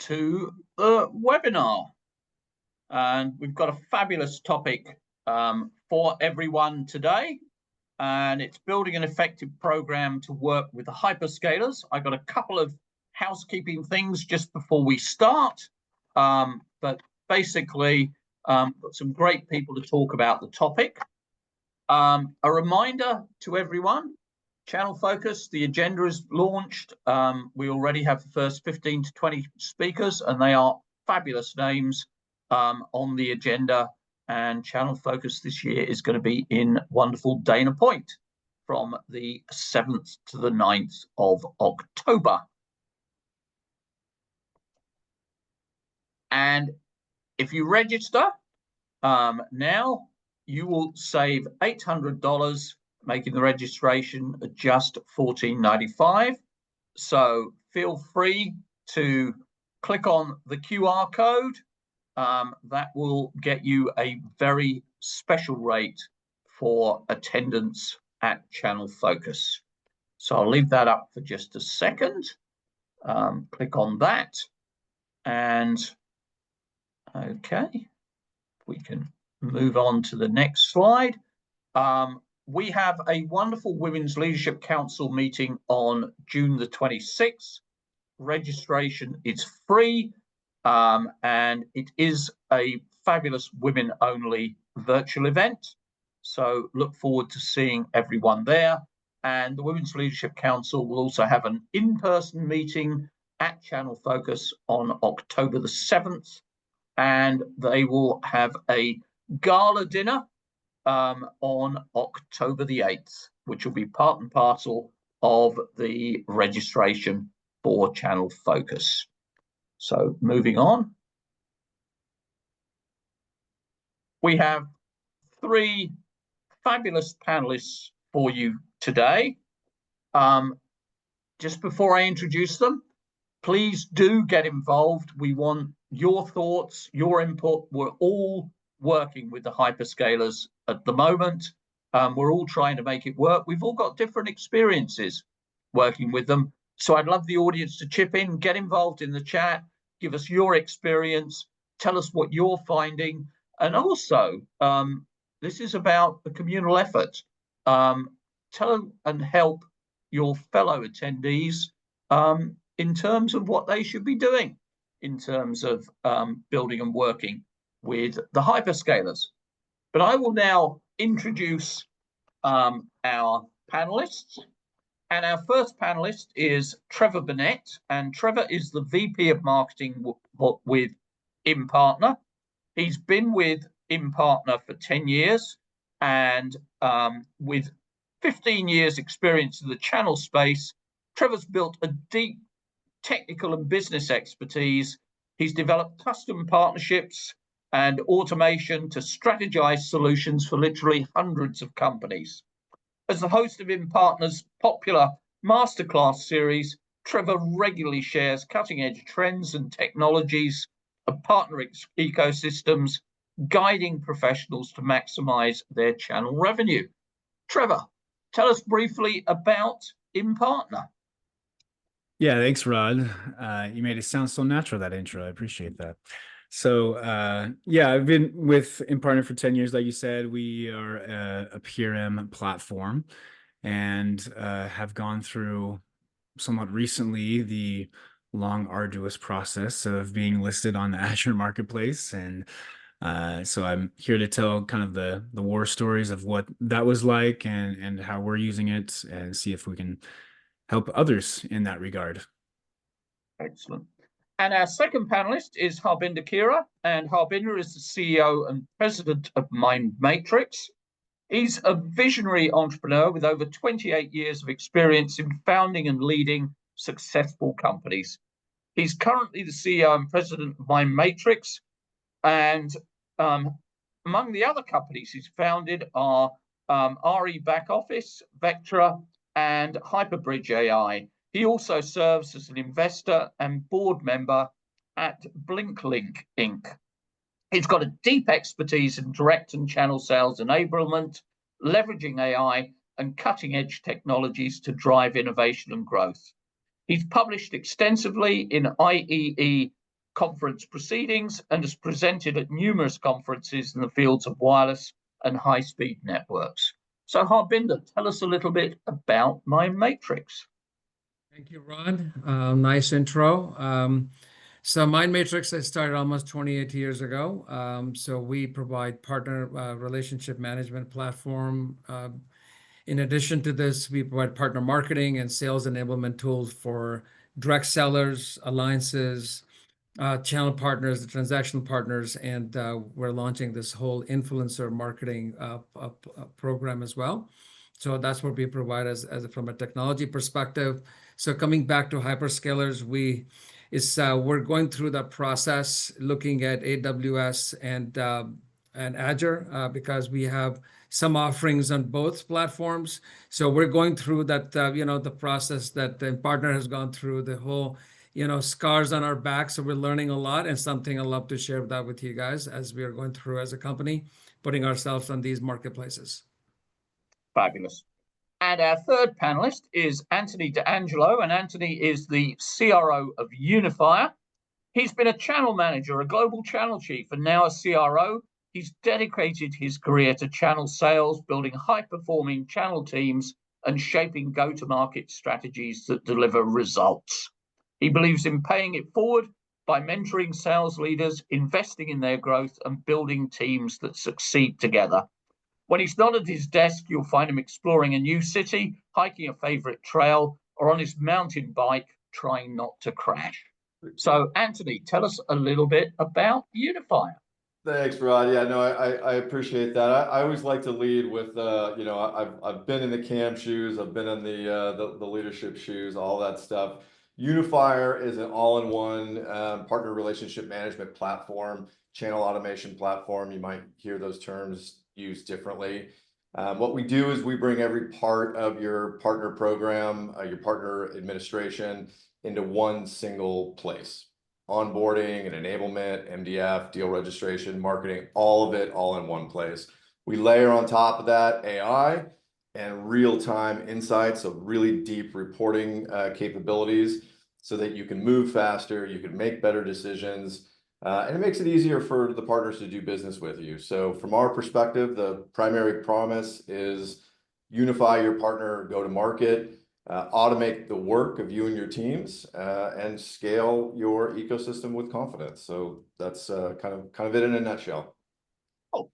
to the webinar. And we've got a fabulous topic for everyone today. And it's building an effective program to work with the hyperscalers. I've got a couple of housekeeping things just before we start. But basically, got some great people to talk about the topic. A reminder to everyone, Channel Focus, the agenda is launched. We already have the first 15 to 20 speakers, and they are fabulous names on the agenda. And Channel Focus this year is going to be in wonderful Dana Point from the 7th to the 9th of October. And if you register now, you will save $800, making the registration just $14.95. So feel free to click on the QR code. That will get you a very special rate for attendance at Channel Focus. So I'll leave that up for just a second. Click on that. And okay, we can move on to the next slide. We have a wonderful Women's Leadership Council meeting on June the 26th. Registration is free, and it is a fabulous women-only virtual event. So look forward to seeing everyone there. And the Women's Leadership Council will also have an in-person meeting at Channel Focus on October the 7th. And they will have a gala dinner on October the 8th, which will be part and parcel of the registration for Channel Focus. So moving on. We have three fabulous panelists for you today. Just before I introduce them, please do get involved. We want your thoughts, your input. We're all working with the hyperscalers at the moment. We're all trying to make it work. We've all got different experiences working with them. So I'd love the audience to chip in, get involved in the chat, give us your experience, tell us what you're finding. And also, this is about a communal effort. Tell and help your fellow attendees in terms of what they should be doing in terms of building and working with the hyperscalers. But I will now introduce our panelists. And our first panelist is Trevor Burnett, and Trevor is the VP of Marketing with InPartner. He's been with InPartner for 10 years, and with 15 years experience in the channel space, Trevor's built a deep technical and business expertise. He's developed custom partnerships and automation to strategize solutions for literally hundreds of companies. As the host of InPartner's popular masterclass series, Trevor regularly shares cutting-edge trends and technologies of partner ecosystems, guiding professionals to maximize their channel revenue. Trevor, tell us briefly about InPartner. Yeah, thanks, Rod. You made it sound so natural, that intro. I appreciate that. So, yeah, I've been with InPartner for 10 years. Like you said, we are a PRM platform and have gone through somewhat recently the long, arduous process of being listed on the Azure Marketplace. And so I'm here to tell kind of the war stories of what that was like and how we're using it and see if we can help others in that regard. Excellent. And our second panelist is Harbinder Kira, and Harbinder is the CEO and president of Mind Matrix. He's a visionary entrepreneur with over 28 years of experience in founding and leading successful companies. He's currently the CEO and president of Mind Matrix, and among the other companies he's founded are RE Back Office, Vectra, and Hyperbridge AI. He also serves as an investor and board member at BlinkLink Inc. He's got a deep expertise in direct and channel sales enablement, leveraging AI and cutting-edge technologies to drive innovation and growth. He's published extensively in IEE conference proceedings and has presented at numerous conferences in the fields of wireless and high-speed networks. So Harbinder, tell us a little bit about Mind Matrix. Thank you, Ron. Nice intro. So Mind Matrix, I started almost 28 years ago. So we provide partner relationship management platform. In addition to this, we provide partner marketing and sales enablement tools for direct sellers, alliances, channel partners, the transactional partners, and we're launching this whole influencer marketing program as well. So that's what we provide as from a technology perspective. So coming back to hyperscalers, we're going through that process, looking at AWS and Azure because we have some offerings on both platforms. So we're going through that, the process that the partner has gone through, the whole, scars on our back. So we're learning a lot, and something I'd love to share that with you guys as we are going through as a company, putting ourselves on these marketplaces. Fabulous. And our third panelist is Anthony D'Angelo, and Anthony is the CRO of Unifier. He's been a channel manager, a global channel chief, and now a CRO. He's dedicated his career to channel sales, building high-performing channel teams and shaping go-to-market strategies that deliver results. He believes in paying it forward by mentoring sales leaders, investing in their growth, and building teams that succeed together. When he's not at his desk, you'll find him exploring a new city, hiking a favorite trail, or on his mountain bike, trying not to crash. So, Anthony, tell us a little bit about Unifier. Thanks, Rod. Yeah, no, I appreciate that. I always like to lead with, I've been in the CAM shoes, I've been in the leadership shoes, all that stuff. Unifier is an all-in-one partner relationship management platform, channel automation platform. You might hear those terms used differently. What we do is we bring every part of your partner program, your partner administration into one single place. Onboarding and enablement, MDF, deal registration, marketing, all of it all in one place. We layer on top of that AI and real-time insights, so really deep reporting capabilities so that you can move faster, you can make better decisions, and it makes it easier for the partners to do business with you. So from our perspective, the primary promise is unify your partner go-to-market, automate the work of you and your teams, and scale your ecosystem with confidence. So that's kind of it in a nutshell. Oh,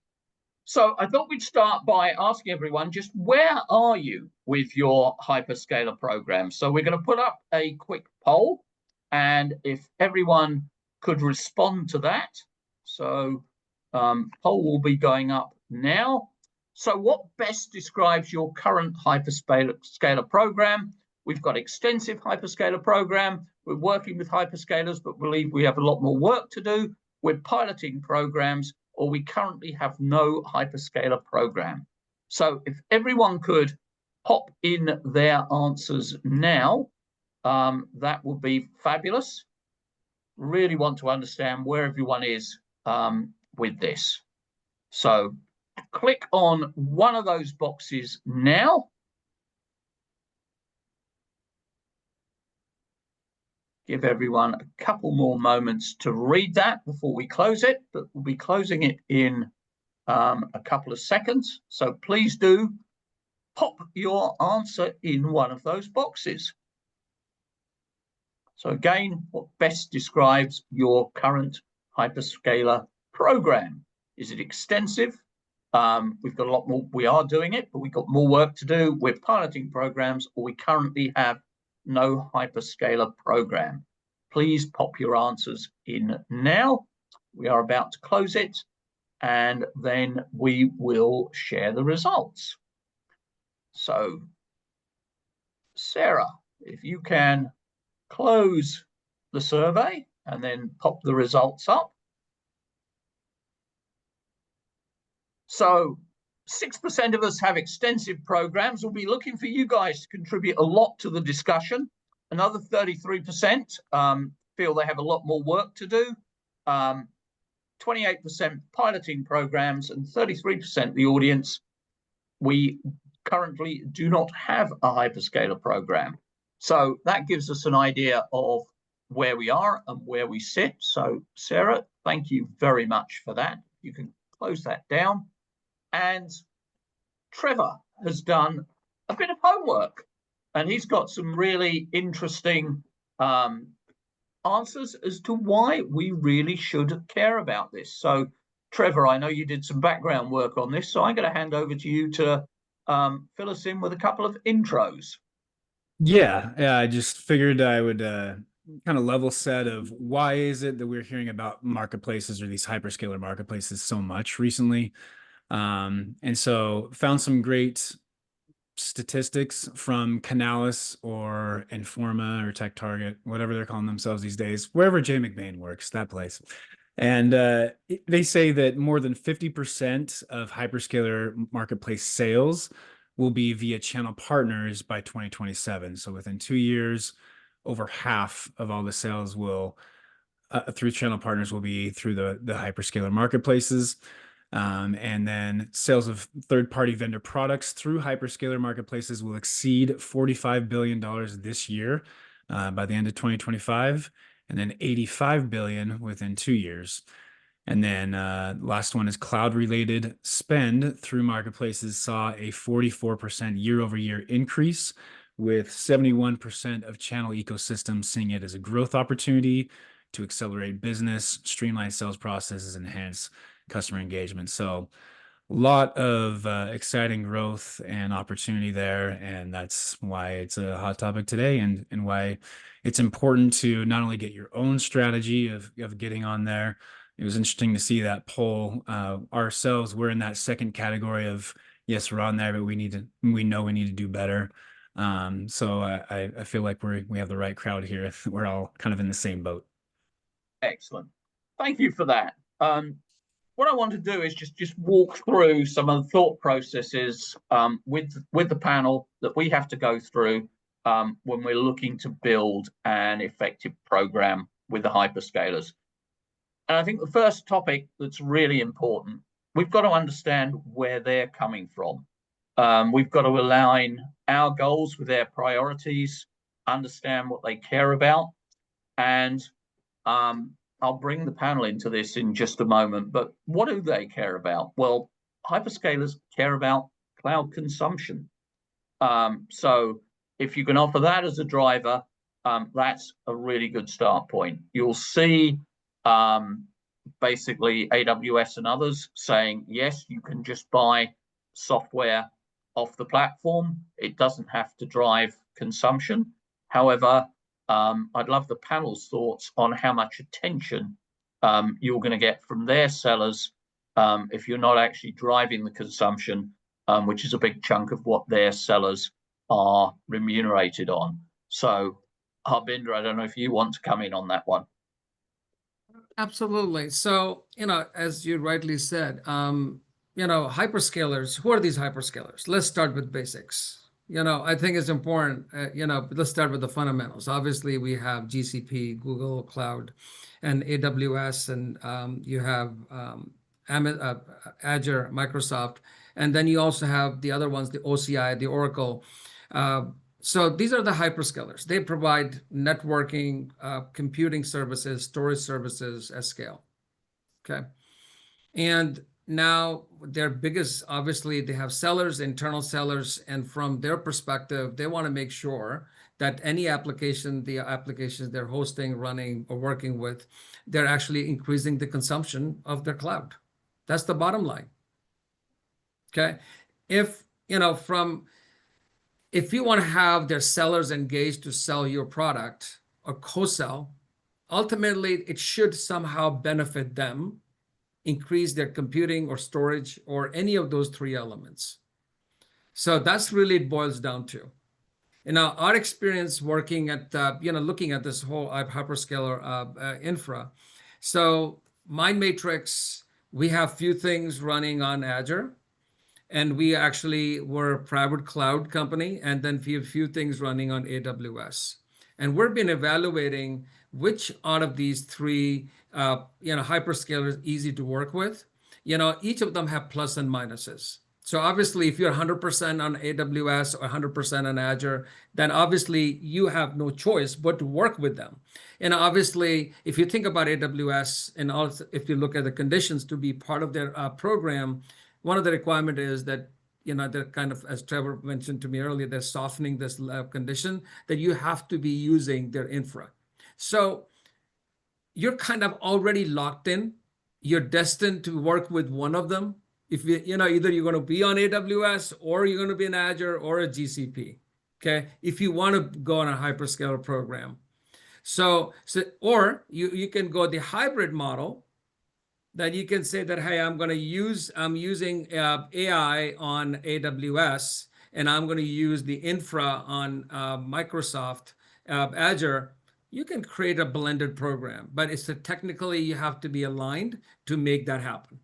so I thought we'd start by asking everyone just where are you with your hyperscaler program? So we're going to put up a quick poll, and if everyone could respond to that. So poll will be going up now. So what best describes your current hyperscaler program? We've got extensive hyperscaler program. We're working with hyperscalers, but believe we have a lot more work to do. We're piloting programs, or we currently have no hyperscaler program. So if everyone could pop in their answers now, that would be fabulous. Really want to understand where everyone is with this. So click on one of those boxes now. Give everyone a couple more moments to read that before we close it, but we'll be closing it in a couple of seconds. So please do pop your answer in one of those boxes. So again, what best describes your current hyperscaler program? Is it extensive? We've got a lot more, we are doing it, but we've got more work to do. We're piloting programs, or we currently have no hyperscaler program. Please pop your answers in now. We are about to close it, and then we will share the results. So, Sarah, if you can close the survey and then pop the results up. So 6% of us have extensive programs. We'll be looking for you guys to contribute a lot to the discussion. Another 33% feel they have a lot more work to do. 28% piloting programs, and 33% of the audience, we currently do not have a hyperscaler program. So that gives us an idea of where we are and where we sit. So Sarah, thank you very much for that. You can close that down. And Trevor has done a bit of homework, and he's got some really interesting answers as to why we really should care about this. So Trevor, I know you did some background work on this, so I'm going to hand over to you to fill us in with a couple of intros. Yeah, I just figured I would kind of level set of why is it that we're hearing about marketplaces or these hyperscaler marketplaces so much recently. And so found some great statistics from Canalys or Informa or TechTarget, whatever they're calling themselves these days, wherever Jay McBain works, that place. And they say that more than 50% of hyperscaler marketplace sales will be via channel partners by 2027. So within 2 years, over half of all the sales will through channel partners will be through the hyperscaler marketplaces. And then sales of third-party vendor products through hyperscaler marketplaces will exceed $45 billion this year by the end of 2025, and then $85 billion within 2 years. And then last one is cloud-related spend through marketplaces saw a 44% year-over-year increase, with 71% of channel ecosystems seeing it as a growth opportunity to accelerate business, streamline sales processes, enhance customer engagement. So a lot of exciting growth and opportunity there. And that's why it's a hot topic today, and why it's important to not only get your own strategy of getting on there. It was interesting to see that poll ourselves. We're in that second category of, yes, we're on there, but we know we need to do better. So I feel like we have the right crowd here. We're all kind of in the same boat. Excellent. Thank you for that. What I want to do is just walk through some of the thought processes with the panel that we have to go through when we're looking to build an effective program with the hyperscalers. And I think the first topic that's really important, we've got to understand where they're coming from. We've got to align our goals with their priorities, understand what they care about, and I'll bring the panel into this in just a moment, but what do they care about? Well, hyperscalers care about cloud consumption. So if you can offer that as a driver, that's a really good start point. You'll see basically AWS and others saying, yes, you can just buy software off the platform. It doesn't have to drive consumption. However, I'd love the panel's thoughts on how much attention you're going to get from their sellers if you're not actually driving the consumption, which is a big chunk of what their sellers are remunerated on. So, Harbinder, I don't know if you want to come in on that one. Absolutely. So, as you rightly said, hyperscalers, who are these hyperscalers? Let's start with basics. I think it's important, let's start with the fundamentals. Obviously, we have GCP, Google Cloud, and AWS, and you have Azure, Microsoft, and then you also have the other ones, the OCI, the Oracle. So these are the hyperscalers. They provide networking, computing services, storage services at scale. Okay. And now their biggest, obviously, they have sellers, internal sellers, and from their perspective, they want to make sure that any application, the applications they're hosting, running, or working with, they're actually increasing the consumption of their cloud. That's the bottom line. Okay. If you want to have their sellers engaged to sell your product or co-sell, ultimately it should somehow benefit them, increase their computing or storage or any of those three elements. So that's really it boils down to. Our experience working at, looking at this whole hyperscaler infra. So MindMatrix, we have few things running on Azure, and we actually were a private cloud company, and then few things running on AWS. And we've been evaluating which out of these three hyperscalers easy to work with. Each of them have plus and minuses. So obviously, if you're 100% on AWS or 100% on Azure, then obviously you have no choice but to work with them. And obviously, if you think about AWS, and also if you look at the conditions to be part of their program, one of the requirement is that, they're kind of, as Trevor mentioned to me earlier, they're softening this condition that you have to be using their infra. So you're kind of already locked in. You're destined to work with one of them. If either you're going to be on AWS or you're going to be in Azure or a GCP. Okay, if you want to go on a hyperscaler program, or you can go the hybrid model. That you can say that, hey, I'm using AI on AWS, and I'm going to use the infra on Microsoft Azure. You can create a blended program, but technically you have to be aligned to make that happen.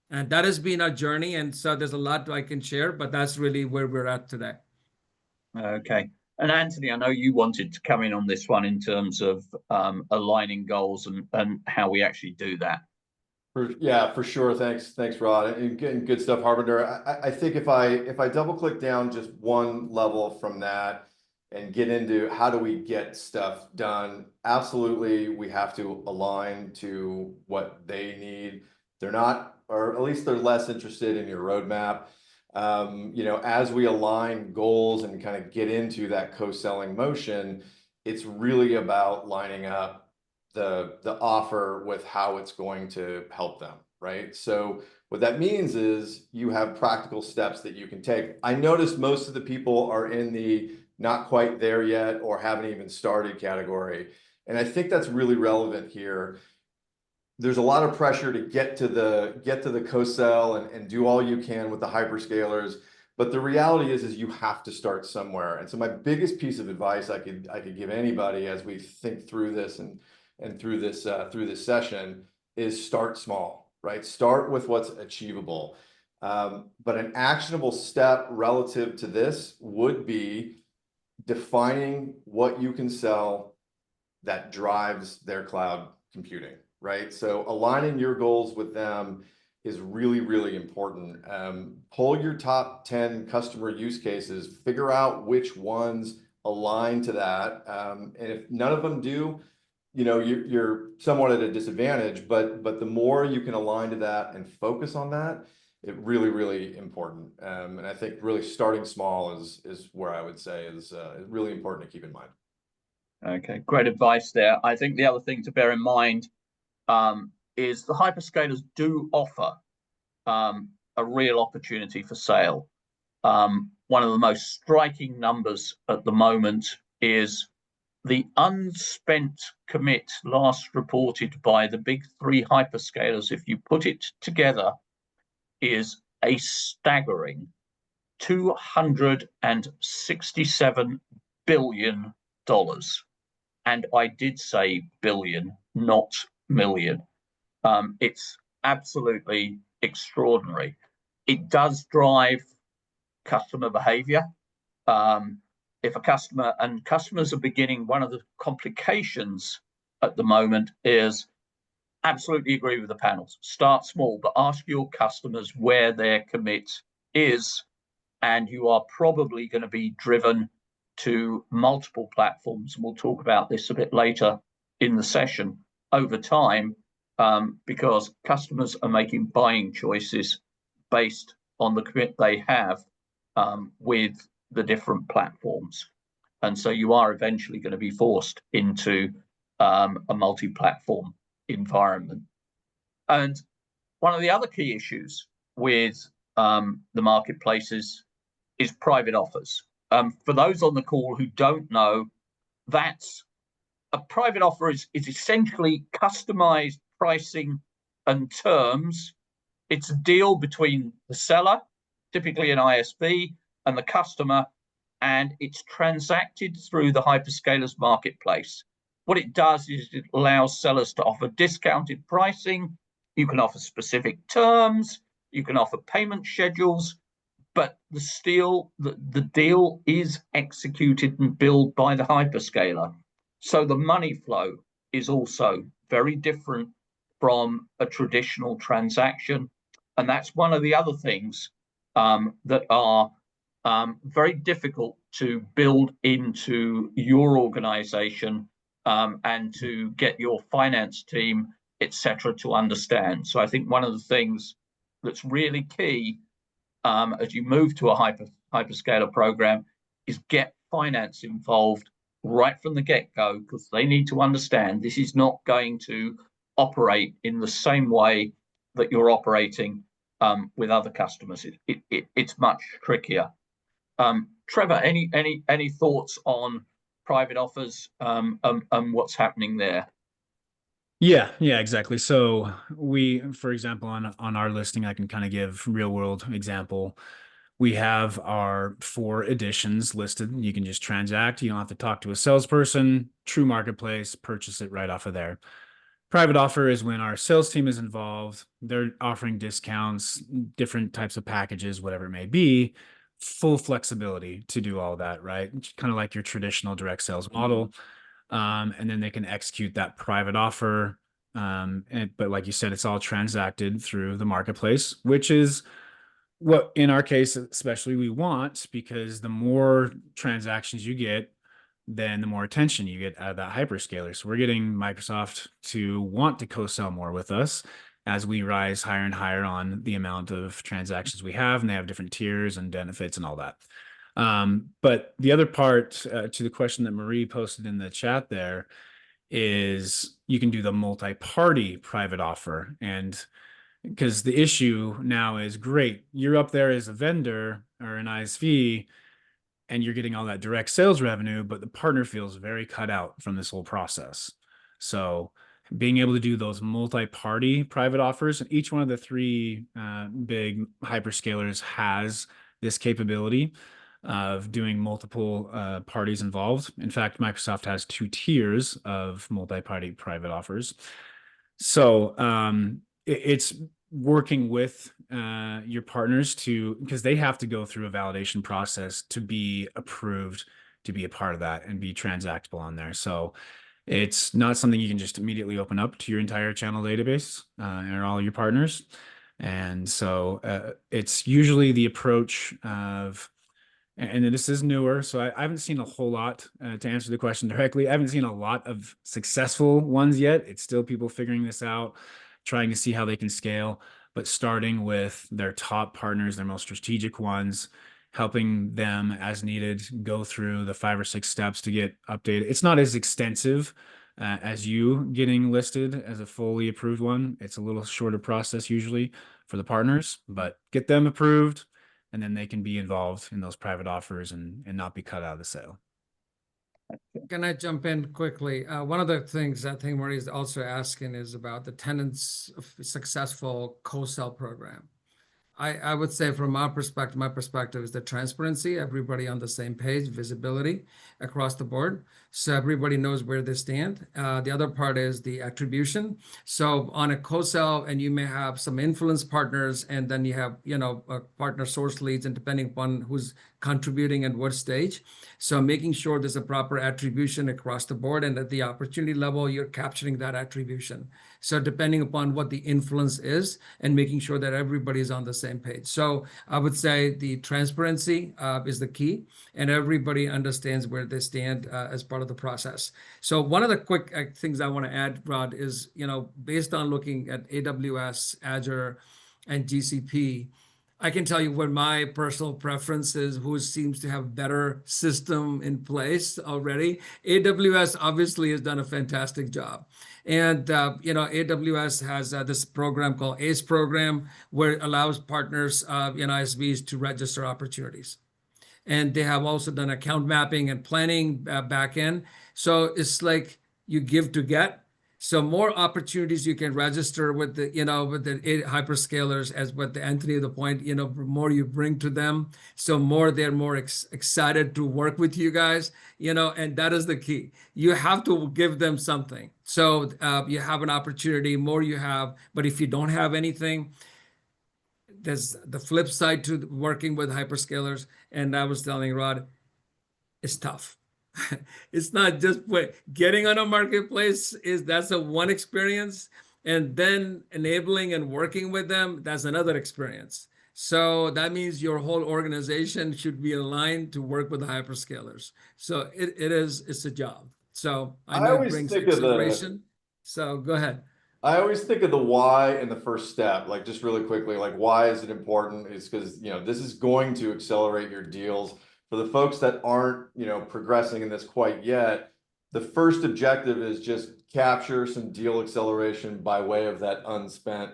And that has been our journey. And so there's a lot I can share, but that's really where we're at today. Okay. And Anthony, I know you wanted to come in on this one in terms of aligning goals and how we actually do that. Yeah, for sure. Thanks, Rod, and good stuff, Harbinder. I think if I double click down just one level from that and get into how do we get stuff done, absolutely, we have to align to what they need. They're not, or at least they're less interested in your roadmap. As we align goals and kind of get into that co-selling motion, it's really about lining up the offer with how it's going to help them, right? So what that means is you have practical steps that you can take. I noticed most of the people are in the not quite there yet or haven't even started category. And I think that's really relevant here. There's a lot of pressure to get to the co-sell and do all you can with the hyperscalers. But the reality is you have to start somewhere. And so my biggest piece of advice I could give anybody as we think through this and through this session is start small, right? Start with what's achievable. But an actionable step relative to this would be defining what you can sell that drives their cloud computing, right? So aligning your goals with them is really, really important. Pull your top 10 customer use cases, figure out which ones align to that. And if none of them do, you're somewhat at a disadvantage, but the more you can align to that and focus on that, it really, really important. And I think really starting small is where I would say is really important to keep in mind. Okay, great advice there. I think the other thing to bear in mind is the hyperscalers do offer a real opportunity for sale. One of the most striking numbers at the moment is the unspent commit last reported by the big three hyperscalers, if you put it together, is a staggering $267 billion. And I did say billion, not million. It's absolutely extraordinary. It does drive customer behavior. If a customers are beginning, one of the complications at the moment is, absolutely agree with the panels, start small, but ask your customers where their commit is, and you are probably going to be driven to multiple platforms. And we'll talk about this a bit later in the session over time, because customers are making buying choices based on the commit they have with the different platforms. And so you are eventually going to be forced into a multi-platform environment. And one of the other key issues with the marketplaces is private offers. For those on the call who don't know, that's a private offer is essentially customized pricing and terms. It's a deal between the seller, typically an ISV, and the customer, and it's transacted through the hyperscalers marketplace. What it does is it allows sellers to offer discounted pricing. You can offer specific terms, you can offer payment schedules, but the deal is executed and billed by the hyperscaler. So the money flow is also very different from a traditional transaction. And that's one of the other things that are very difficult to build into your organization and to get your finance team, etc., to understand. So I think one of the things that's really key as you move to a hyperscaler program is get finance involved right from the get-go, because they need to understand this is not going to operate in the same way that you're operating with other customers. It's much trickier. Trevor, any thoughts on private offers and what's happening there? Yeah, exactly. So we, for example, on our listing, I can kind of give real world example. We have our 4 editions listed. You can just transact. You don't have to talk to a salesperson. True marketplace, purchase it right off of there. Private offer is when our sales team is involved. They're offering discounts, different types of packages, whatever it may be, full flexibility to do all that, right? Kind of like your traditional direct sales model. And then they can execute that private offer. But like you said, it's all transacted through the marketplace, which is what in our case, especially we want, because the more transactions you get, then the more attention you get out of that hyperscaler. So we're getting Microsoft to want to co-sell more with us as we rise higher and higher on the amount of transactions we have, and they have different tiers and benefits and all that. But the other part to the question that Marie posted in the chat there is you can do the multi-party private offer. And because the issue now is, great, you're up there as a vendor or an ISV and you're getting all that direct sales revenue, but the partner feels very cut out from this whole process. So being able to do those multi-party private offers, and each one of the 3 big hyperscalers has this capability of doing multiple parties involved. In fact, Microsoft has 2 tiers of multi-party private offers. So it's working with your partners because they have to go through a validation process to be approved to be a part of that and be transactable on there. So it's not something you can just immediately open up to your entire channel database and all your partners. And so it's usually the approach of, and this is newer, so I haven't seen a whole lot to answer the question directly. I haven't seen a lot of successful ones yet. It's still people figuring this out, trying to see how they can scale, but starting with their top partners, their most strategic ones, helping them as needed go through the 5 or 6 steps to get updated. It's not as extensive as you getting listed as a fully approved one. It's a little shorter process usually for the partners, but get them approved, and then they can be involved in those private offers and not be cut out of the sale. Can I jump in quickly? One of the things I think Marie is also asking is about the tenets of a successful co-sell program. I would say from our perspective, my perspective is the transparency, everybody on the same page, visibility across the board. So everybody knows where they stand. The other part is the attribution. So on a co-sell, and you may have some influence partners, and then you have, partner source leads, and depending upon who's contributing at what stage. So making sure there's a proper attribution across the board, and at the opportunity level, you're capturing that attribution. So depending upon what the influence is, and making sure that everybody's on the same page. So I would say the transparency is the key, and everybody understands where they stand as part of the process. So one of the quick things I want to add, Rod, is, based on looking at AWS, Azure, and GCP, I can tell you what my personal preference is, who seems to have better system in place already. AWS obviously has done a fantastic job. And, AWS has this program called ACE program, where it allows partners, ISVs to register opportunities. And they have also done account mapping and planning back end. So it's like you give to get. So more opportunities you can register with the hyperscalers, as what Anthony, the point, more you bring to them, so more they're more excited to work with you guys, and that is the key. You have to give them something. So you have an opportunity, more you have, but if you don't have anything, there's the flip side to working with hyperscalers. And I was telling Rod, it's tough. It's not just getting on a marketplace, that's a one experience, And then enabling and working with them, that's another experience. So that means your whole organization should be aligned to work with the hyperscalers. So it's a job. So I I know it always brings think of the exhilaration. So go ahead. I always think of the why in the first step, like just really quickly, like why is it important? It's because, this is going to accelerate your deals. For the folks that aren't, progressing in this quite yet, the first objective is just capture some deal acceleration by way of that unspent,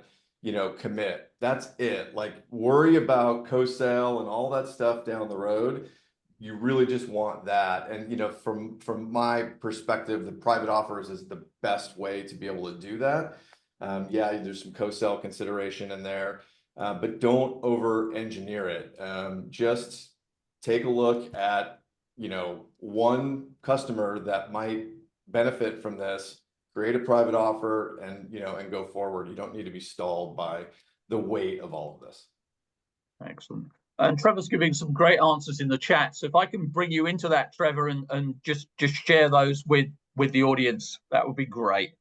commit. That's it. Like worry about co-sale and all that stuff down the road. You really just want that. And, from my perspective, the private offers is the best way to be able to do that. Yeah, there's some co-sell consideration in there, but don't over engineer it. Just take a look at, one customer that might benefit from this, create a private offer and, and go forward. You don't need to be stalled by the weight of all of this. Excellent. And Trevor's giving some great answers in the chat. So if I can bring you into that, Trevor, and just share those with the audience, that would be great.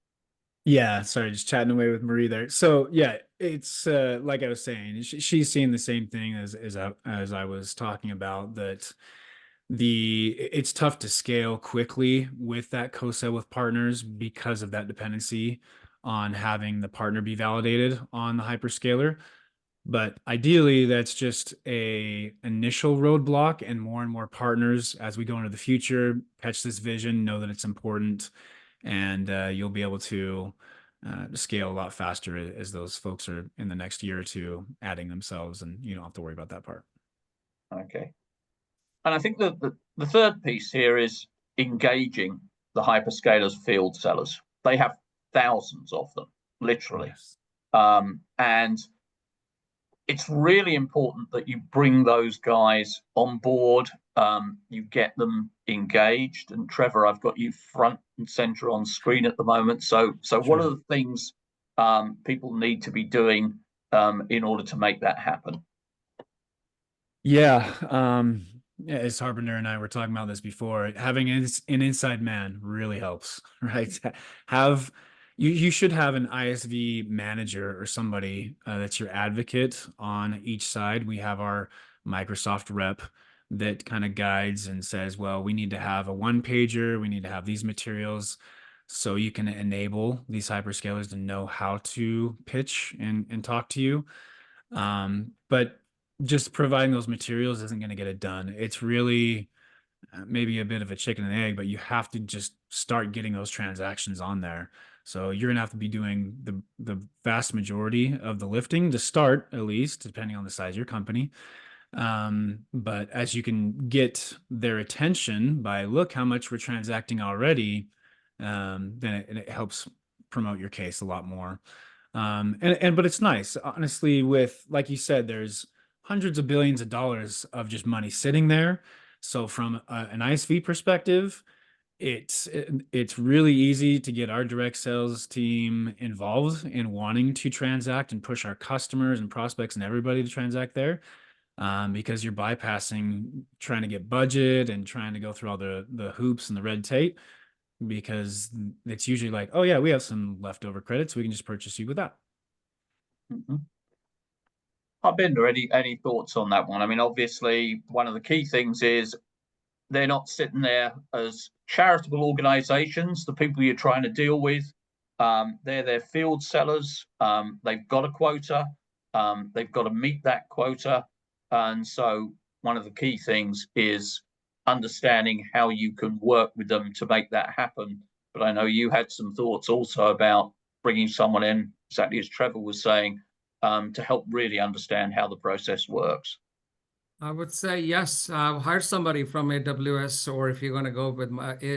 Yeah, sorry, just chatting away with Marie there. So yeah, it's like I was saying, she's seeing the same thing as I was talking about, that it's tough to scale quickly with that co-sell with partners because of that dependency on having the partner be validated on the hyperscaler. But ideally, that's just a initial roadblock, and more partners as we go into the future catch this vision, know that it's important, and you'll be able to scale a lot faster as those folks are in the next year or two adding themselves, and you don't have to worry about that part. Okay. And I think that the third piece here is engaging the hyperscalers field sellers. They have thousands of them, literally. Yes. And it's really important that you bring those guys on board, you get them engaged. And Trevor, I've got you front and center on screen at the moment. So Sure. What are the things people need to be doing in order to make that happen? Yeah, as Harbinder and I were talking about this before, having an inside man really helps, right? You should have an ISV manager or somebody that's your advocate on each side. We have our Microsoft rep that kind of guides and says, well, we need to have a one pager, we need to have these materials, so you can enable these hyperscalers to know how to pitch and talk to you. But just providing those materials isn't going to get it done. It's really maybe a bit of a chicken and egg, but you have to just start getting those transactions on there. So you're going to have to be doing the vast majority of the lifting to start, at least, depending on the size of your company. But as you can get their attention by, look how much we're transacting already, then it helps promote your case a lot more. But it's nice, honestly, with, like you said, there's hundreds of billions of dollars of just money sitting there. So from an ISV perspective, it's really easy to get our direct sales team involved in wanting to transact and push our customers and prospects and everybody to transact there, because you're bypassing trying to get budget and trying to go through all the hoops and the red tape, because it's usually like, oh yeah, we have some leftover credits, we can just purchase you with that. Mm-hmm. Harbinder, any thoughts on that one? I mean, obviously, one of the key things is they're not sitting there as charitable organizations, the people you're trying to deal with. They're their field sellers. They've got a quota. They've got to meet that quota. And so one of the key things is understanding how you can work with them to make that happen. But I know you had some thoughts also about bringing someone in, exactly as Trevor was saying, to help really understand how the process works. I would say yes. Hire somebody from AWS, or if you're going to go with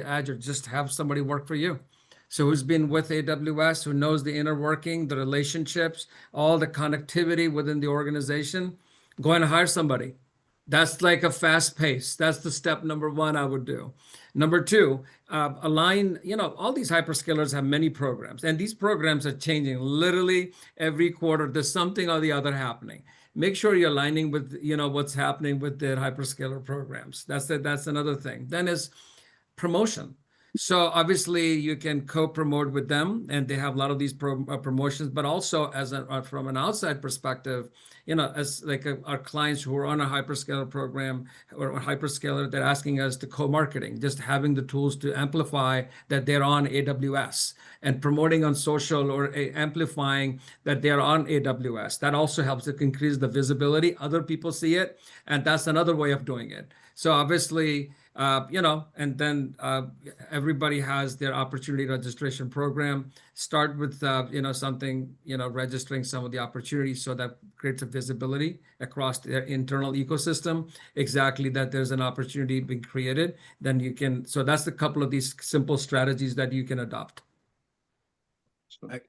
Azure, just have somebody work for you. So who's been with AWS, who knows the inner working, the relationships, all the connectivity within the organization. Go and hire somebody. That's like a fast pace. That's the step number one I would do. Number two, align, all these hyperscalers have many programs, and these programs are changing literally every quarter. There's something or the other happening. Make sure you're aligning with, what's happening with their hyperscaler programs. That's another thing. Then is promotion. So obviously you can co-promote with them, and they have a lot of these promotions. But also, as from an outside perspective, as like our clients who are on a hyperscaler program or a hyperscaler, they're asking us to co-marketing, just having the tools to amplify that they're on AWS, and promoting on social, or amplifying that they're on AWS. That also helps to increase the visibility. Other people see it, and that's another way of doing it. So obviously, and then everybody has their opportunity registration program. Start with, something, registering some of the opportunities, so that creates a visibility across their internal ecosystem, exactly that there's an opportunity being created. Then you can, so that's a couple of these simple strategies that you can adopt.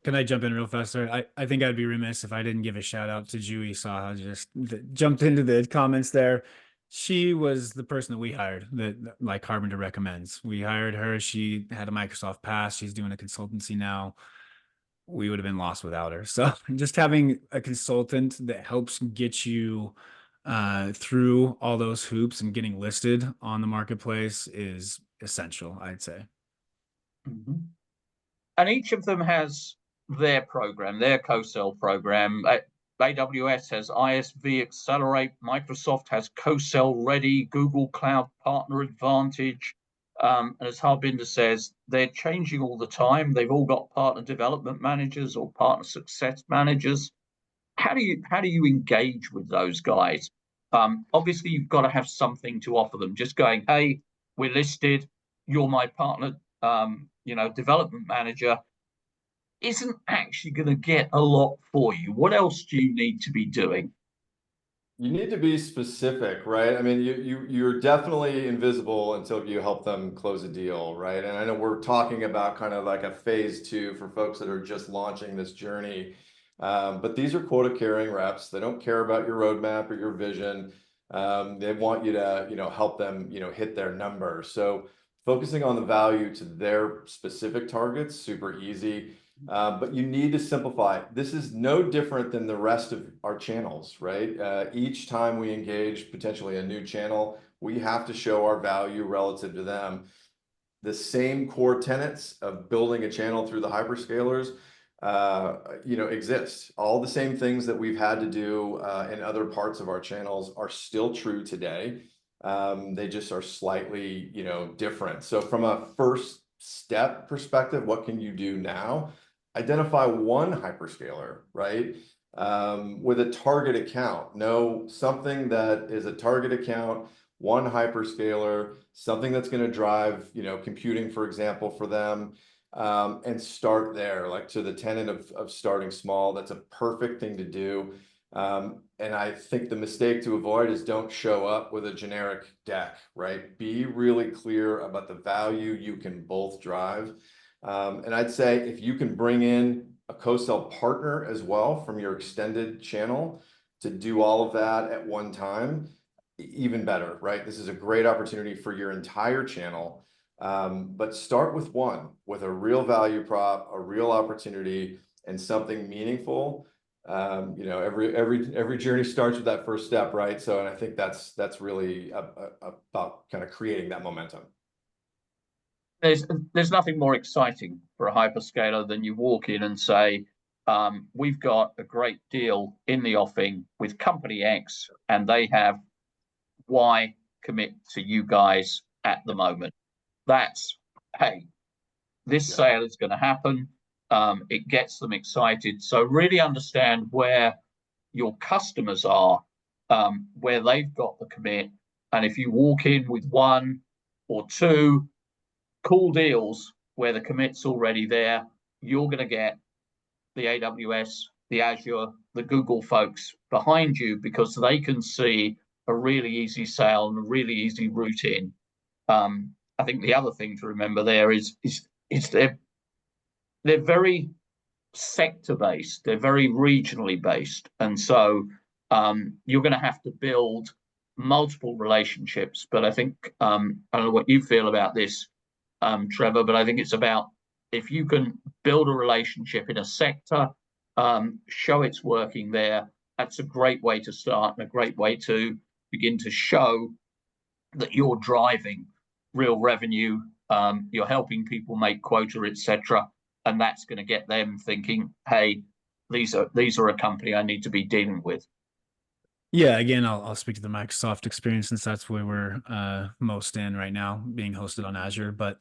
Can I jump in real fast, sir? I think I'd be remiss if I didn't give a shout out to Jui Saha, just jumped into the comments there. She was the person that we hired, that like Harbinger recommends. We hired her. She had a Microsoft pass. She's doing a consultancy now. We would have been lost without her. So just having a consultant that helps get you through all those hoops and getting listed on the marketplace is essential, I'd say. Mm-hmm. And each of them has their program, their co-sell program. AWS has ISV Accelerate, Microsoft has co-sell Ready, Google Cloud Partner Advantage. And as Harbinder says, they're changing all the time. They've all got partner development managers or partner success managers. How do you engage with those guys? Obviously, you've got to have something to offer them. Just going, hey, we're listed, you're my partner, development manager, isn't actually going to get a lot for you. What else do you need to be doing? You need to be specific, right? I mean, you're definitely invisible until you help them close a deal, right? And I know we're talking about kind of like a phase 2 for folks that are just launching this journey. But these are quota-carrying reps. They don't care about your roadmap or your vision. They want you to, help them, hit their number. So focusing on the value to their specific targets, super easy. But you need to simplify. This is no different than the rest of our channels, right? Each time we engage potentially a new channel, we have to show our value relative to them. The same core tenets of building a channel through the hyperscalers, exist. All the same things that we've had to do in other parts of our channels are still true today. They just are slightly, different. So from a first step perspective, what can you do now? Identify one hyperscaler, right? With a target account. Know something that is a target account, one hyperscaler, something that's going to drive, computing, for example, for them, and start there, like to the tenet of starting small. That's a perfect thing to do. And I think the mistake to avoid is don't show up with a generic deck, right? Be really clear about the value you can both drive. And I'd say if you can bring in a co-sell partner as well from your extended channel to do all of that at one time, even better, right? This is a great opportunity for your entire channel. But start with one, with a real value prop, a real opportunity, and something meaningful. Every journey starts with that first step, right? So, and I think that's really about kind of creating that momentum. There's nothing more exciting for a hyperscaler than you walk in and say, we've got a great deal in the offing with company X, and they have Y commit to you guys at the moment. That's, hey, this sale is going to happen. It gets them excited. So really understand where your customers are, where they've got the commit. And if you walk in with one or two cool deals where the commit's already there, you're going to get the AWS, the Azure, the Google folks behind you, because they can see a really easy sale and a really easy route in. I think the other thing to remember there is they're very sector based, they're very regionally based, and so you're going to have to build multiple relationships. But I think I don't know what you feel about this, Trevor, but I think it's about, if you can build a relationship in a sector, show it's working there, that's a great way to start and a great way to begin to show that you're driving real revenue You're helping people make quota, etc., and that's going to get them thinking, hey, these are a company I need to be dealing with. Yeah, again, I'll speak to the Microsoft experience since that's where we're most in right now, being hosted on Azure. But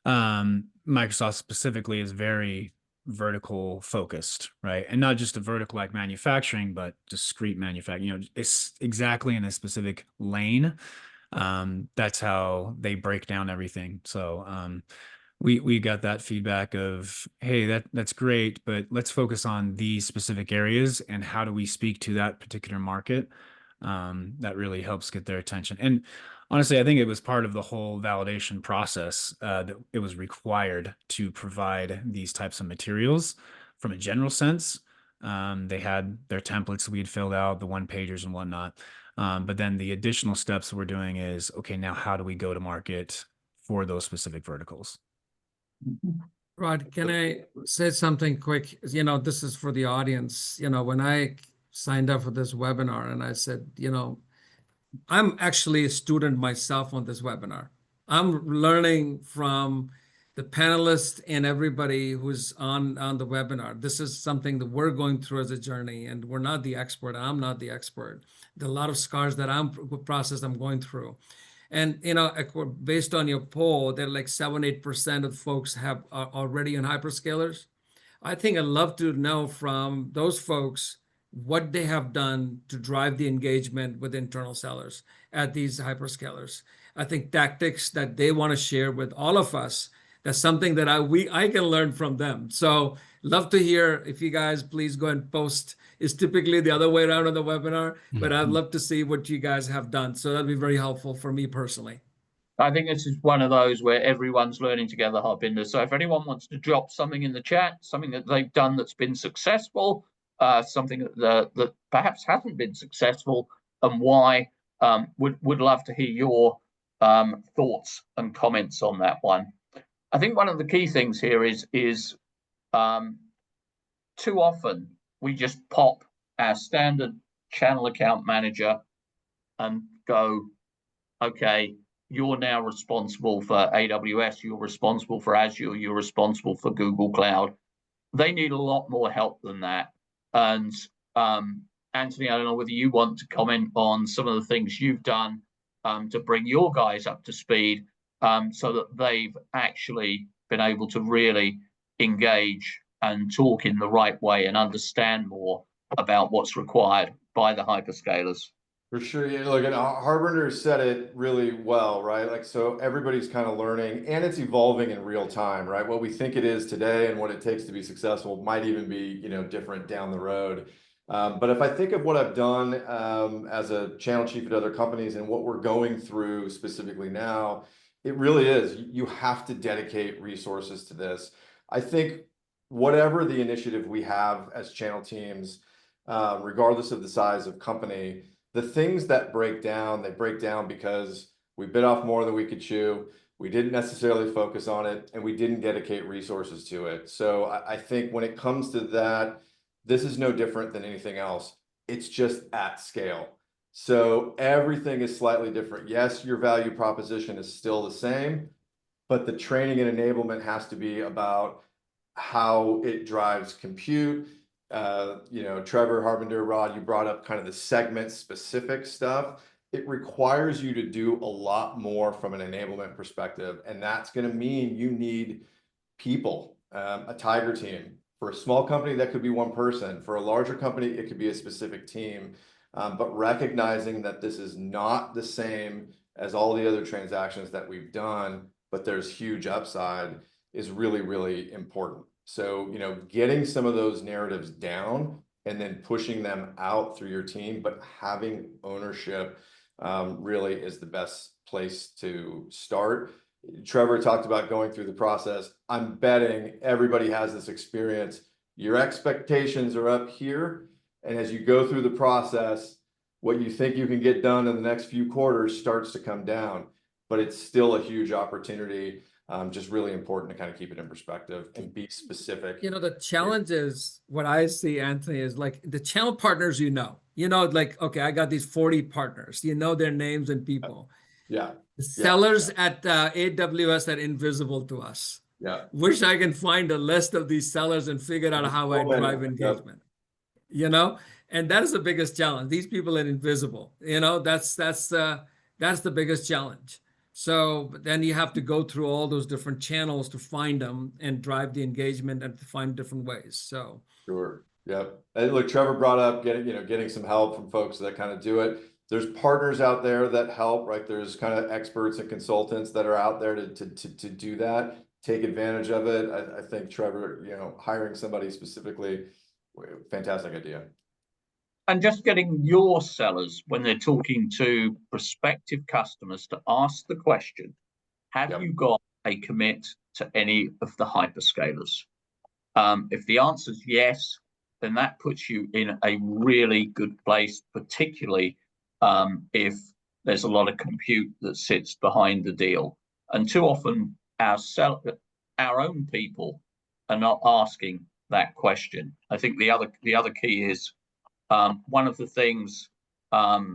Microsoft specifically is very vertical focused, right? And not just a vertical like manufacturing, but discrete manufacturing. You know, it's exactly in a specific lane. That's how they break down everything. So we got that feedback of, hey, that's great, but let's focus on these specific areas and how do we speak to that particular market. That really helps get their attention. And honestly, I think it was part of the whole validation process that it was required to provide these types of materials from a general sense. They had their templates we had filled out, the one pagers and whatnot. But then the additional steps we're doing is, okay, now how do we go to market for those specific verticals? Rod, can I say something quick? You know, this is for the audience. You know, when I signed up for this webinar and I said, you know, I'm actually a student myself on this webinar. I'm learning from the panelists and everybody who's on the webinar. This is something that we're going through as a journey, and we're not the expert. I'm not the expert. There are a lot of scars that I'm going through. And, you know, based on your poll, they're like 7-8% of folks are already in hyperscalers. I think I'd love to know from those folks what they have done to drive the engagement with internal sellers at these hyperscalers. I think tactics that they want to share with all of us, that's something that I can learn from them. So love to hear. If you guys please go and post. It's typically the other way around on the webinar, but I'd love to see what you guys have done. So that'd be very helpful for me personally. I think this is one of those where everyone's learning together, Harbinder. So if anyone wants to drop something in the chat, something that they've done that's been successful, something that perhaps hasn't been successful, and why, would love to hear your thoughts and comments on that one. I think one of the key things here is too often we just pop our standard channel account manager and go, okay, you're now responsible for AWS, you're responsible for Azure, you're responsible for Google Cloud. They need a lot more help than that. And Anthony, I don't know whether you want to comment on some of the things you've done to bring your guys up to speed so that they've actually been able to really engage and talk in the right way and understand more about what's required by the hyperscalers. For sure. Yeah, look, and Harbinder said it really well, right? Like, so everybody's kind of learning and it's evolving in real time, right? What we think it is today and what it takes to be successful might even be, you know, different down the road. But if I think of what I've done as a channel chief at other companies and what we're going through specifically now, it really is, you have to dedicate resources to this. I think whatever the initiative we have as channel teams, regardless of the size of company, the things that break down, they break down because we bit off more than we could chew. We didn't necessarily focus on it and we didn't dedicate resources to it. So I think when it comes to that, this is no different than anything else. It's just at scale. So everything is slightly different. Yes, your value proposition is still the same, but the training and enablement has to be about how it drives compute. You know, Trevor, Harbinder, Rod, you brought up kind of the segment specific stuff. It requires you to do a lot more from an enablement perspective. And that's going to mean you need people, a tiger team. For a small company, that could be one person. For a larger company, it could be a specific team. But recognizing that this is not the same as all the other transactions that we've done, but there's huge upside is really, really important. So, you know, getting some of those narratives down and then pushing them out through your team, but having ownership really is the best place to start. Trevor talked about going through the process. I'm betting everybody has this experience. Your expectations are up here. And as you go through the process, what you think you can get done in the next few quarters starts to come down, but it's still a huge opportunity. Just really important to kind of keep it in perspective and be specific. You know, the challenge is what I see, Anthony, is like the channel partners, you know, like, okay, I got these 40 partners, you know, their names and people. Yeah. The sellers at AWS are invisible to us. Yeah. Wish I can find a list of these sellers and figure out how I drive engagement. You know, and that is the biggest challenge. These people are invisible. You know, that's the biggest challenge. So then you have to go through all those different channels to find them and drive the engagement and to find different ways. So sure. Yep. And look, Trevor brought up getting some help from folks that kind of do it. There's partners out there that help, right? There's kind of experts and consultants that are out there to do that, take advantage of it. I think Trevor, hiring somebody specifically, fantastic idea. And just getting your sellers, when they're talking to prospective customers, to ask the question, have you got a commit to any of the hyperscalers? If the answer is yes, then that puts you in a really good place, particularly if there's a lot of compute that sits behind the deal. And too often our own people are not asking that question. I think the other key is one of the things I've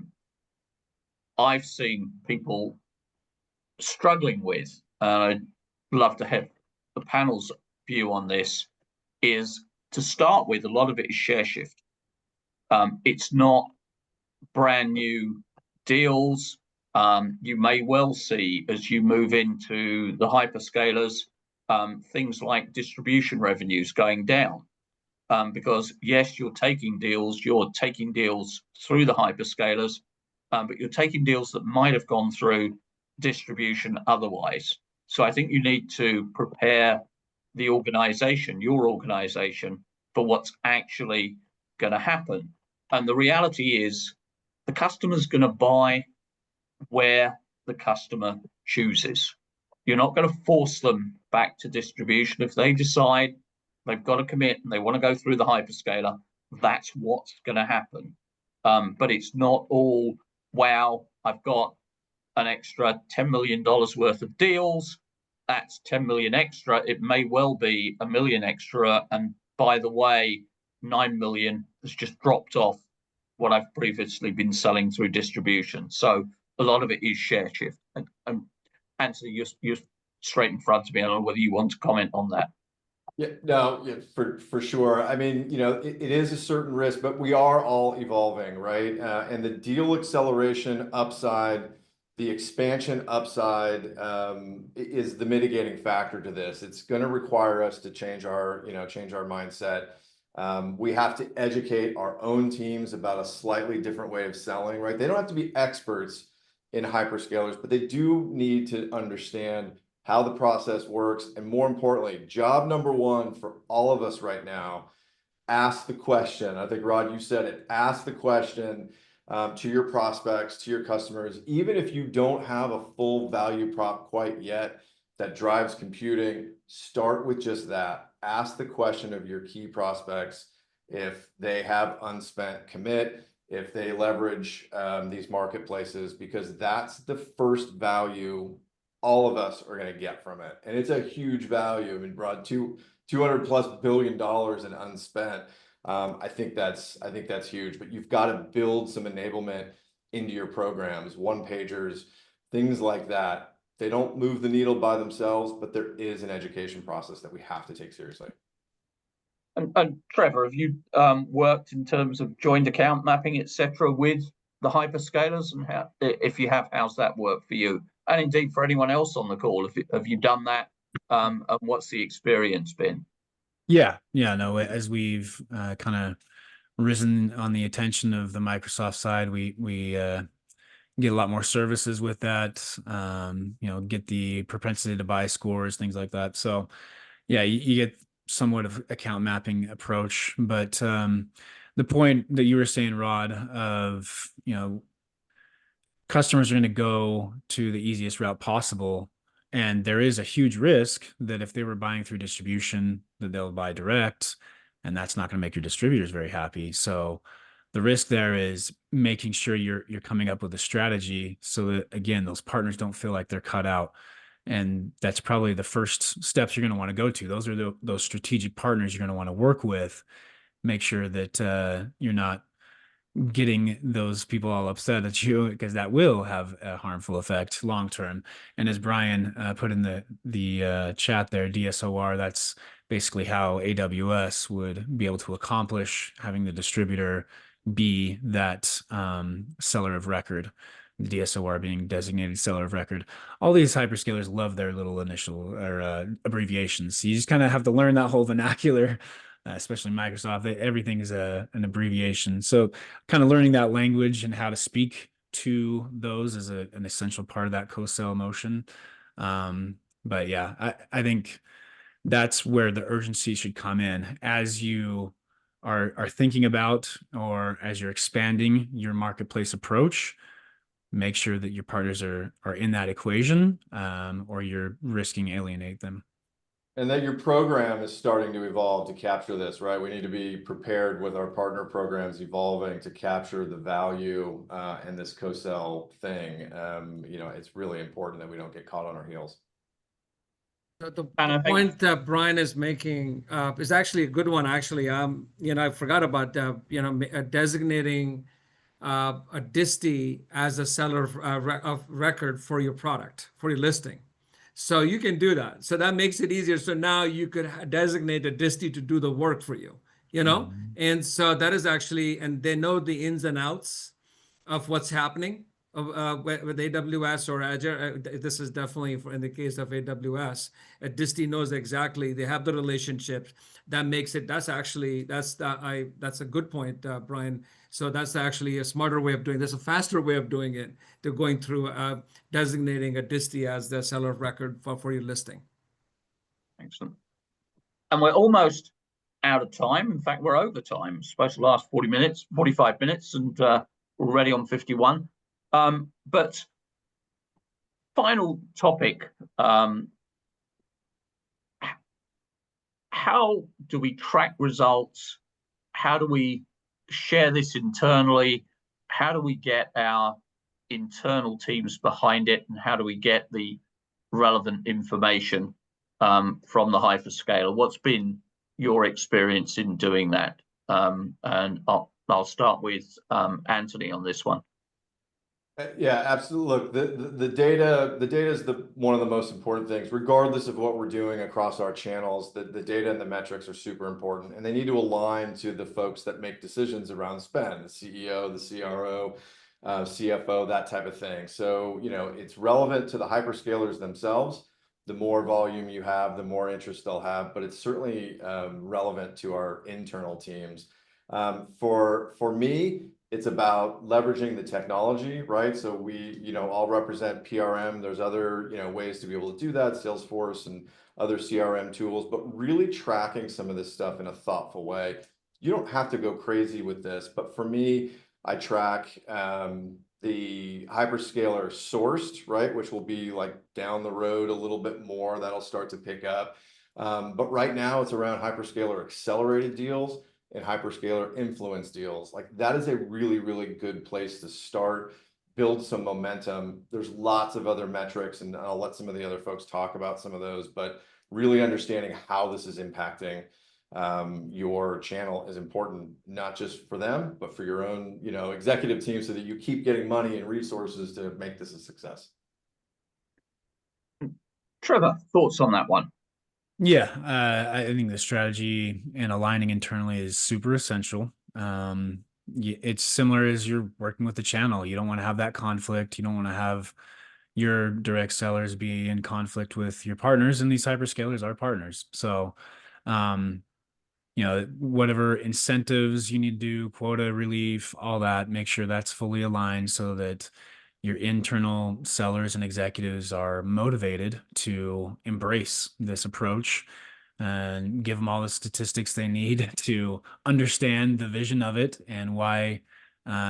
seen people struggling with, I'd love to have the panel's view on this, is to start with, a lot of it is share shift. It's not brand new deals. You may well see, as you move into the hyperscalers, things like distribution revenues going down. Because yes, you're taking deals through the hyperscalers, but you're taking deals that might have gone through distribution otherwise. So I think you need to prepare the organization, your organization, for what's actually going to happen. And the reality is the customer's going to buy where the customer chooses. You're not going to force them back to distribution. If they decide they've got to commit and they want to go through the hyperscaler, that's what's going to happen. But it's not all, wow, I've got an extra $10 million worth of deals. That's 10 million extra. It may well be $1 million extra. And by the way, 9 million has just dropped off what I've previously been selling through distribution. So a lot of it is share shift. And Anthony, you're straight in front of me. I don't know whether you want to comment on that. Yeah, no, yeah, for sure. I mean, it is a certain risk, but we are all evolving, right? And the deal acceleration upside, the expansion upside, is the mitigating factor to this. It's going to require us to change our mindset. We have to educate our own teams about a slightly different way of selling, right? They don't have to be experts in hyperscalers, but they do need to understand how the process works. And more importantly, job number one for all of us right now, ask the question. I think, Rod, you said it. Ask the question to your prospects, to your customers, even if you don't have a full value prop quite yet that drives computing, start with just that. Ask the question of your key prospects if they have unspent commit, if they leverage these marketplaces, because that's the first value all of us are going to get from it. And it's a huge value. I mean, Rod, $200+ billion in unspent. I think that's huge, but you've got to build some enablement into your programs, one-pagers, things like that. They don't move the needle by themselves, but there is an education process that we have to take seriously. And Trevor, have you worked in terms of joint account mapping, etc., with the hyperscalers? And how, if you have, how's that work for you? And indeed for anyone else on the call, have you done that? And what's the experience been? Yeah, no, as we've kind of risen on the attention of the Microsoft side, we get a lot more services with that, get the propensity to buy scores, things like that. So yeah, you get somewhat of account mapping approach, but the point that you were saying, Rod, of, customers are going to go to the easiest route possible. And there is a huge risk that if they were buying through distribution, that they'll buy direct, and that's not going to make your distributors very happy. So the risk there is making sure you're coming up with a strategy so that, again, those partners don't feel like they're cut out. And that's probably the first steps you're going to want to go to. Those are those strategic partners you're going to want to work with. Make sure that you're not getting those people all upset at you, because that will have a harmful effect long term. And as Brian put in the chat there, DSOR, that's basically how AWS would be able to accomplish having the distributor be that seller of record, DSOR being designated seller of record. All these hyperscalers love their little initial or abbreviations. So you just kind of have to learn that whole vernacular, especially Microsoft. Everything is an abbreviation. So kind of learning that language and how to speak to those is an essential part of that co-sell motion. But yeah, I think that's where the urgency should come in as you are thinking about, or as you're expanding your marketplace approach. Make sure that your partners are in that equation, or you're risking alienate them. And that your program is starting to evolve to capture this, right? We need to be prepared with our partner programs evolving to capture the value and this co-sell thing. You know, it's really important that we don't get caught on our heels. The point that Brian is making is actually a good one. Actually, you know, I forgot about you know, designating a distie as a seller of record for your product, for your listing. So you can do that. So that makes it easier. So now you could designate a distie to do the work for you, you know? And so that is actually, and they know the ins and outs of what's happening with AWS or Azure. This is definitely in the case of AWS. A distie knows exactly, they have the relationships. That makes it, that's a good point, Brian. So that's actually a smarter way of doing this, a faster way of doing it, to going through designating a distie as the seller of record for your listing. Excellent. And we're almost out of time. In fact, we're over time. It's supposed to last 40 minutes, 45 minutes, and we're already on 51. But final topic, how do we track results? How do we share this internally? How do we get our internal teams behind it? And how do we get the relevant information from the hyperscaler? What's been your experience in doing that? And I'll start with Anthony on this one. Yeah, absolutely. Look, the data is one of the most important things, regardless of what we're doing across our channels. The data and the metrics are super important, and they need to align to the folks that make decisions around spend, the CEO, the CRO, CFO, that type of thing. So, you know, it's relevant to the hyperscalers themselves. The more volume you have, the more interest they'll have, but it's certainly relevant to our internal teams. For me, it's about leveraging the technology, right? So we, you know, all represent PRM. There's other, you know, ways to be able to do that, Salesforce and other CRM tools, but really tracking some of this stuff in a thoughtful way. You don't have to go crazy with this, but for me, I track the hyperscaler sourced, right? Which will be like down the road a little bit more, that'll start to pick up. But right now it's around hyperscaler accelerated deals and hyperscaler influence deals. Like that is a really, really good place to start, build some momentum. There's lots of other metrics, and I'll let some of the other folks talk about some of those, but really understanding how this is impacting your channel is important, not just for them, but for your own, you know, executive team, so that you keep getting money and resources to make this a success. Trevor, thoughts on that one? Yeah, I think the strategy and aligning internally is super essential. It's similar as you're working with the channel. You don't want to have that conflict. You don't want to have your direct sellers be in conflict with your partners, and these hyperscalers are partners. So, you know, whatever incentives you need to do, quota relief, all that, make sure that's fully aligned so that your internal sellers and executives are motivated to embrace this approach and give them all the statistics they need to understand the vision of it and why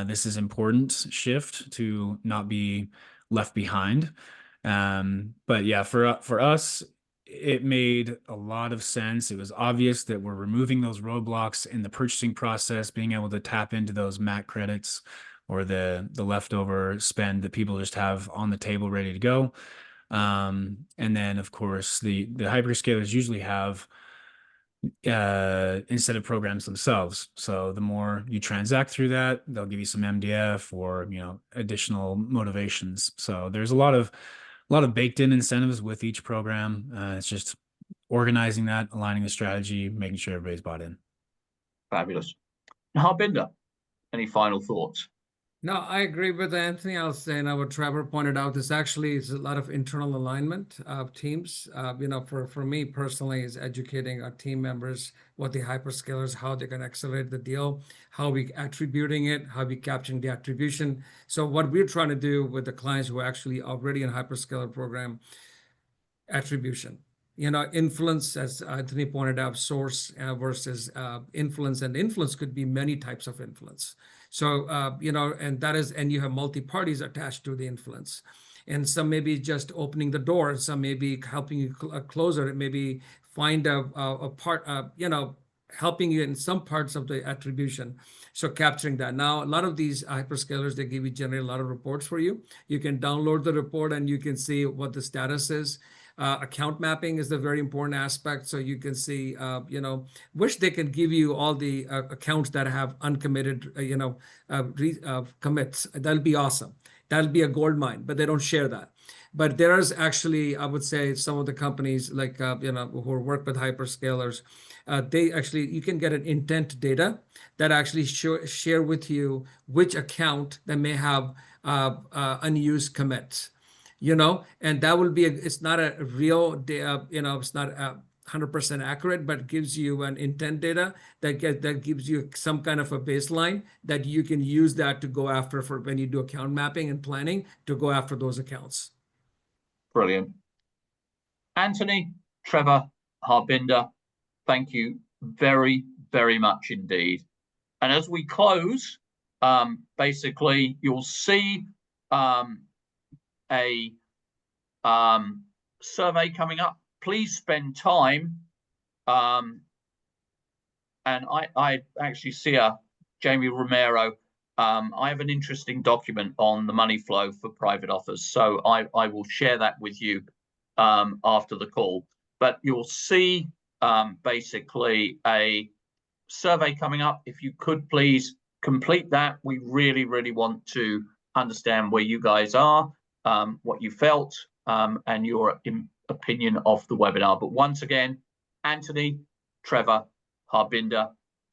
this is important shift to not be left behind. But yeah, for us, it made a lot of sense. It was obvious that we're removing those roadblocks in the purchasing process, being able to tap into those MAC credits or the leftover spend that people just have on the table ready to go. And then of course the hyperscalers usually have instead of programs themselves. So the more you transact through that, they'll give you some MDF or, you know, additional motivations. So there's a lot of baked in incentives with each program. It's just organizing that, aligning the strategy, making sure everybody's bought in. Fabulous. Harbinder, any final thoughts? No, I agree with Anthony. I'll say, and what Trevor pointed out, is actually is a lot of internal alignment of teams. You know, for me personally, is educating our team members what the hyperscalers, how they're going to accelerate the deal, how we attributing it, how we capturing the attribution. So what we're trying to do with the clients who are actually already in hyperscaler program, attribution. You know, influence, as Anthony pointed out, source versus influence, and influence could be many types of influence. So, you know, and that is, and you have multi-parties attached to the influence. And some may be just opening the door, some may be helping you close it, maybe find a part, you know, helping you in some parts of the attribution. So capturing that. Now, a lot of these hyperscalers, they give you generate a lot of reports for you. You can download the report and you can see what the status is. Account mapping is a very important aspect. So you can see, you know, wish they can give you all the accounts that have uncommitted, you know, commits. That'll be awesome. That'll be a gold mine, but they don't share that. But there is actually, I would say, some of the companies like, you know, who work with hyperscalers, they actually, you can get an intent data that actually share with you which account that may have unused commits. You know, and that will be, it's not a real, you know, it's not 100% accurate, but gives you an intent data that gives you some kind of a baseline that you can use that to go after for when you do account mapping and planning to go after those accounts. Brilliant. Anthony, Trevor, Harbinder, thank you very, very much indeed. And as we close, basically, you'll see a survey coming up. Please spend time. And I actually see Jamie Romero. I have an interesting document on the money flow for private offers. So I will share that with you after the call. But you'll see basically a survey coming up. If you could please complete that. We really, really want to understand where you guys are, what you felt, and your opinion of the webinar. But once again, Anthony, Trevor, Harbinder,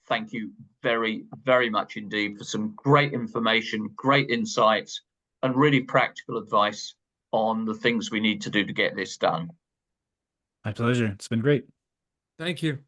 thank you very, very much indeed for some great information, great insights, and really practical advice on the things we need to do to get this done. My pleasure. It's been great. Thank you.